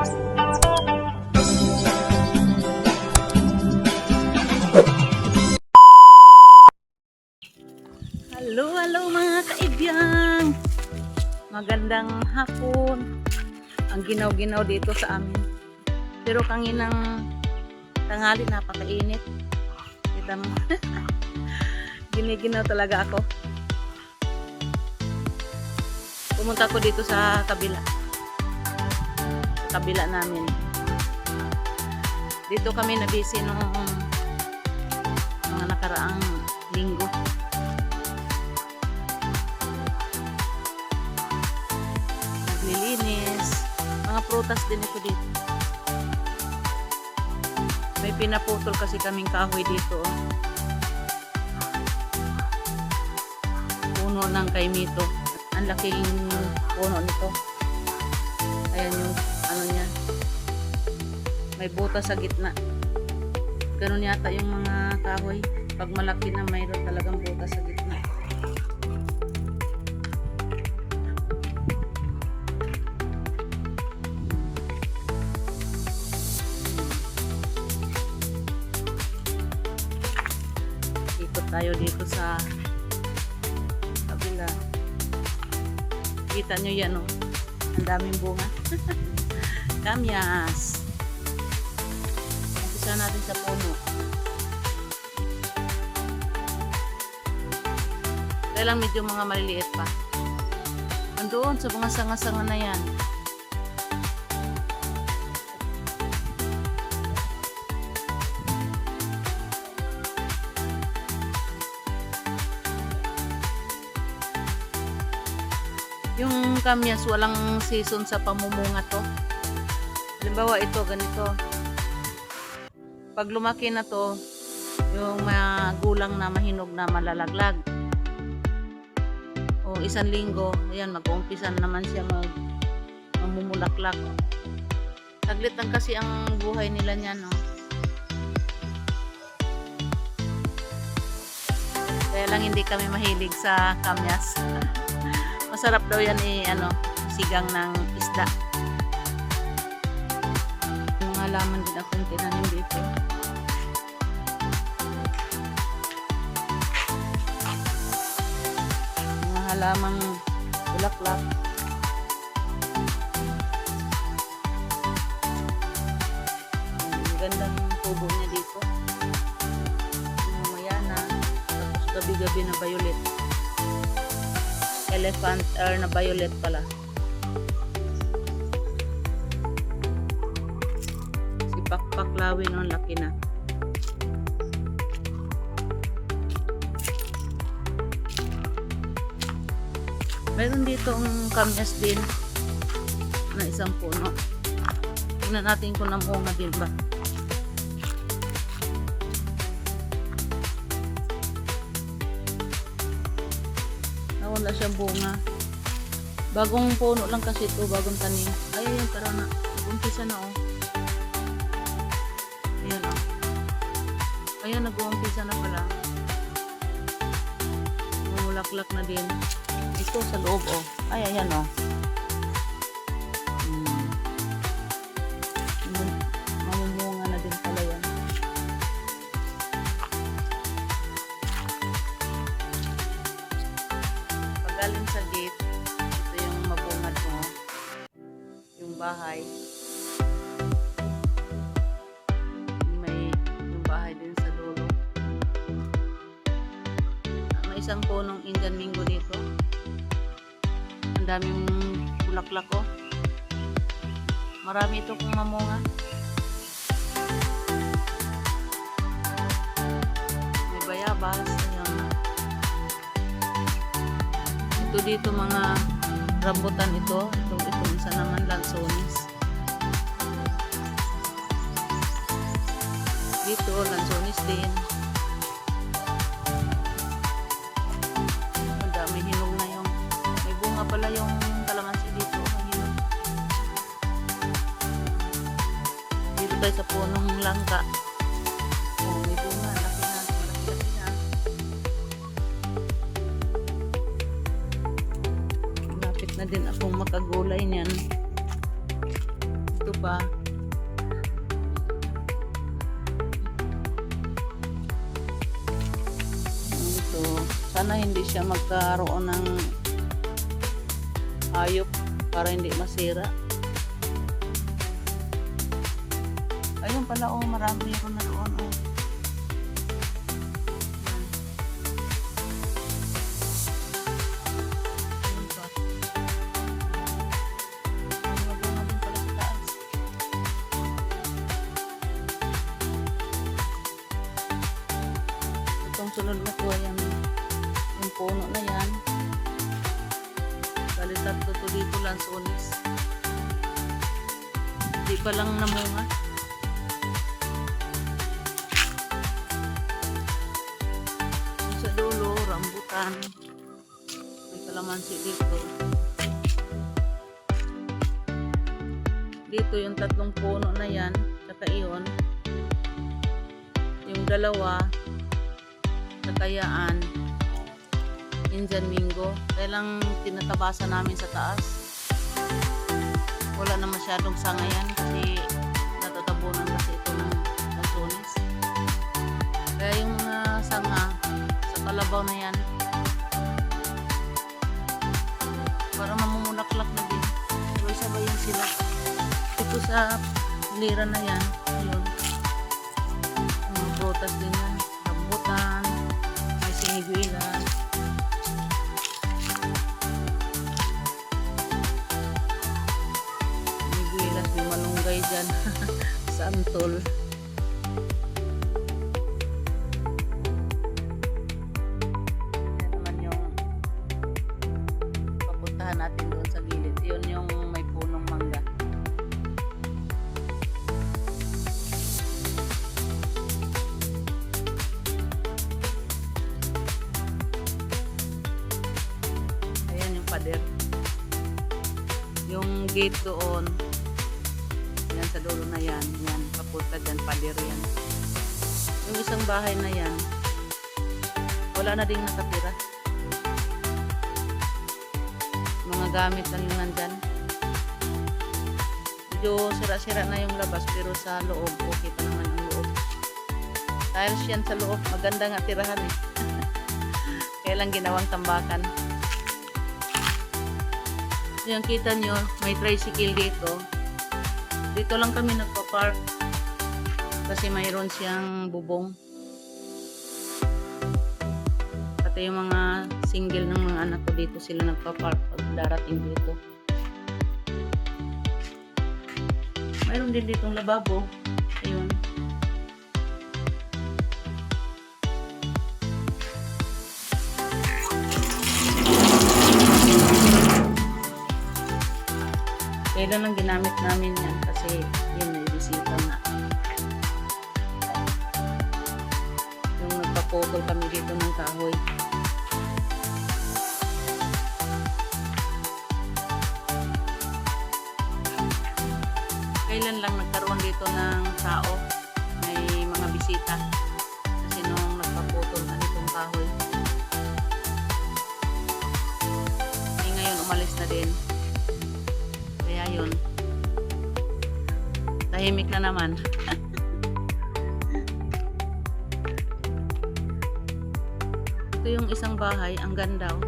Hello mga kaibyan! Magandang hapon. Ang ginaw-ginaw dito sa amin. Pero kanginang tanghali napakainit. Kita mo. Giniginaw talaga ako. Pumunta ko dito sa kabila. Sa kabila namin. Dito kami na-busy noong mga nakaraang linggo. Naglilinis. Mga prutas din ito dito. May pinaputol kasi kaming kahoy dito. Puno ng kaimito. Ang laking puno nito. Ayan yung ano niya. May butas sa gitna. Ganun yata yung mga kahoy. Pag malaki na mayroon talagang butas sa gitna. Ikot tayo dito sa kabila. Kita nyo yan, oh. Ang daming bunga. Kamyas. Umpisa natin sa puno. Kaya lang medyo mga maliliit pa. Andoon sa mga sanga-sanga na yan. Yung kamyas, walang season sa pamumunga to. Halimbawa ito, ganito. Pag lumaki na to, yung mga gulang na mahinog na malalaglag. O isang linggo, ayan, mag-uumpisa naman siya mamumulaklak. Saglit lang kasi ang buhay nila niyan, no? Kaya lang hindi kami mahilig sa kamyas. Masarap daw yan sigang ng isda. Mga halaman din akong tinanim dito. Mga halamang bulaklak. Ang gandang tubo niya dito. Mamaya na. Tapos gabi-gabi na violet. Elephant ear na violet pala. Si Pakpaklawi noon, laki na. Meron dito ang kamyas din na isang puno. Tingnan natin kung namunga din ba. Wala siyang bunga. Bagong puno lang kasi ito, bagong tanim. Ay, ayan, tara na. Nag-umpisa na, oh. Ayan, oh. Ayan, nag-umpisa na pala. Mulaklak na din. Ito sa loob, oh. Ay, ayan, oh. Mamumunga na din pala yan. Galing sa gate, ito yung mabungad mo, yung bahay. May yung bahay din sa dulo. May isang punong Indian Mingo dito. Ang daming bulaklak ko. Marami ito kung mamunga. May bayabas. Ito dito mga rambutan ito. Itong isa naman lansones. Dito lansones din. Ang dami hinog na yung may bunga pala yung kalamansi dito. Hinog. Dito tayo sa punong langka. Oh, may bunga. Laki na. Malaki na. Na din akong makagulay niyan. Ito iba. Ito, sana hindi siya magkaroon ng hayop para hindi masira. Ayun pala, oh, marami meron na doon, oh. Ayun pa. Mga bunga din pala sa taas. Itong sunod na to, ayan, yung puno na yan. Bali tatlo to dito, lansones. Hindi pa lang namunga. Sa dulo, rambutan. May kalamansi dito. Dito yung tatlong puno na yan. Tsaka iyon. Yung dalawa. Nakayaan. Indian Mingo. Kaya lang tinatabasa namin sa taas. Wala na masyadong sanga yan kasi natatabunan kasi ito ng lansones. Kaya yung mga sanga sa kalabaw na yan para mamumulaklak na din. So sabay yan sila. Ito sa lira na yan. Ayun. Mga prutas din yan. Rambutan. May siniguilan. May malunggay dyan. Santol. Yan naman yung papuntahan natin doon sa gilid. Yun yung may punong mangga. Ayan yung pader. Yung gate doon yan sa dulo na yan, yan, papunta dyan, pader yan. Yung isang bahay na yan, wala na ding nakatira. Mga gamit lang yung nandyan. Medyo sira-sira na yung labas, pero sa loob, okay pa naman ang loob. Tiles yan sa loob, maganda nga tirahan eh. Kaya lang ginawang tambakan. Yung kita nyo, may tricycle dito. Dito lang kami nagpa-park kasi mayroon siyang bubong. Pati yung mga single ng mga anak ko dito sila nagpa-park pag darating dito. Mayroon din ditong lababo. Ayun. Kailan lang ginamit namin yan kasi yun may bisita na. Yung nagpaputol kami dito ng kahoy. Kailan lang nagkaroon dito ng tao, may mga bisita kasi nung nagpaputol na itong kahoy. Ngayon umalis na din. Yun, tahimik na naman. Ito yung isang bahay, ang ganda, oh.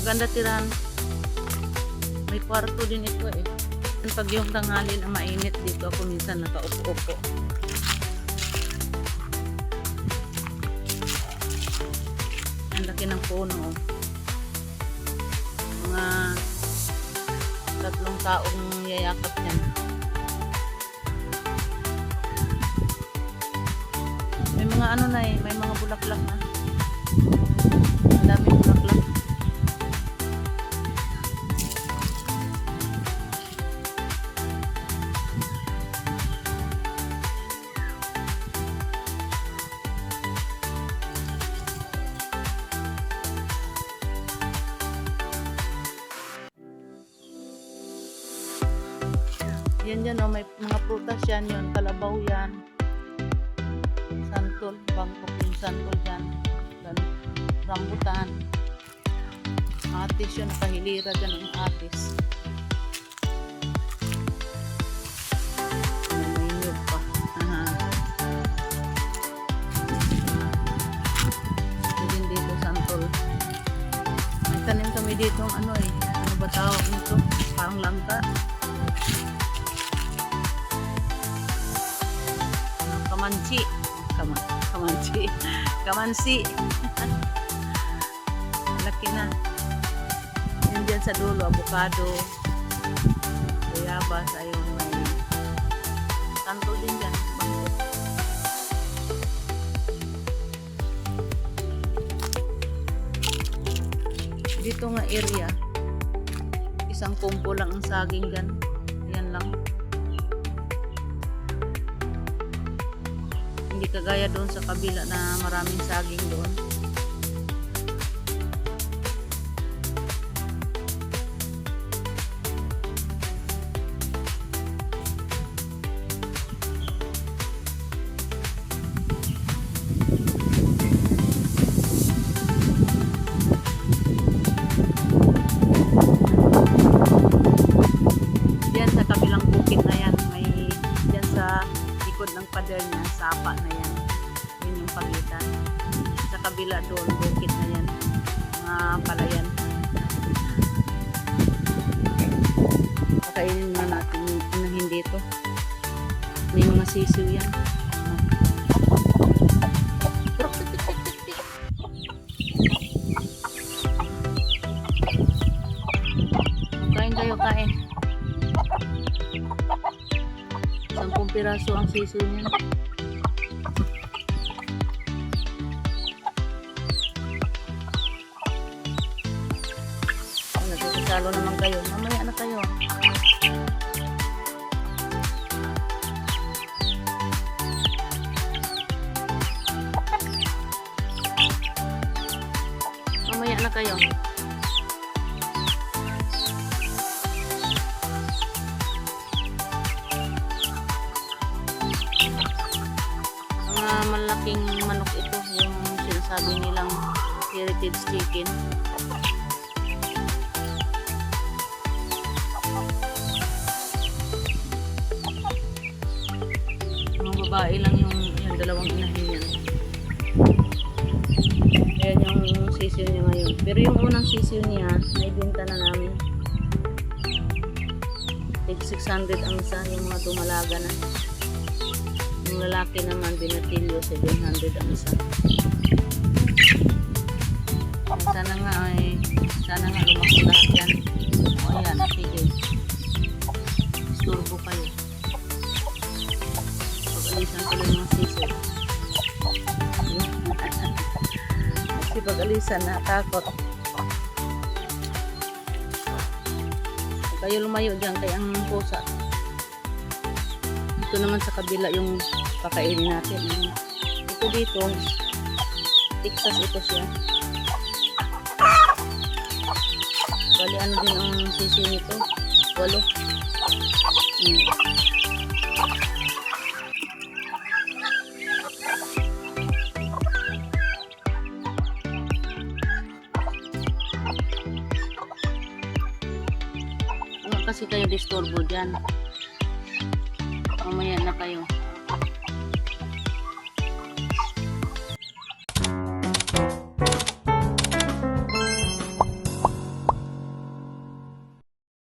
Maganda tirahan. May kwarto din ito eh. Pag yung tanghali na mainit dito ako minsan nakaupo-upo. Ang laki ng puno, oh. Mga 3 taong yayakap niyan. May mga ano na eh, may mga bulaklak na. Ang daming bulaklak. Yan dyan, oh, may mga prutas yan yun, kalabaw yan, santol, bangkok yung santol dyan, rambutan, atis yun, nakahilira dyan ang atis. itong ano eh. Ano ba tawag nito? Parang langka. Kamansi. Kamansi. Kamansi. Laki na. Yan dyan sa dulo, avocado. Bayabas, ayun. May tanto din dyan. Bangko. Dito nga area, isang kumpo lang ang saging gan. Yan lang. Hindi kagaya doon sa kabila na maraming saging doon. Diyan sa kabilang bukid na yan, may diyan sa likod ng pader niya, sapa na yan. Yun yung pagitan. Sa kabila doon, bukid na yan. Mga palayan. Pakainin na natin yung inahin dito. May mga sisiw yan. Kain kayo, kain. 10 piraso ang sisiw niya. Nagkakasalo naman kayo. Mamaya na kayo. Mamaya na kayo. Mga malaking manok ito, yung sinasabi nilang heritage chicken. Mga babae lang yung dalawang inahin yan. Ayan yung sisiw niya ngayon. Pero yung unang sisiw niya, naibenta na namin. 600 ang isa, yung mga tumalaga na. Yung lalaki naman, binatilyo, 700 ang isa. Sana nga lumaki lahat yan. O ayan, sige. Isturbo kayo. Pag-alisan ko lang yung sisiw. Kasi pag-alisan na, takot. Kayo lumayo dyan, kaya ang pusa. Ito naman sa kabila yung pakainin natin. Ito dito, Texas ito siya. Bali ano din ang sisiw nito? 8. Kasi kayo disturbo dyan. Mamaya na kayo.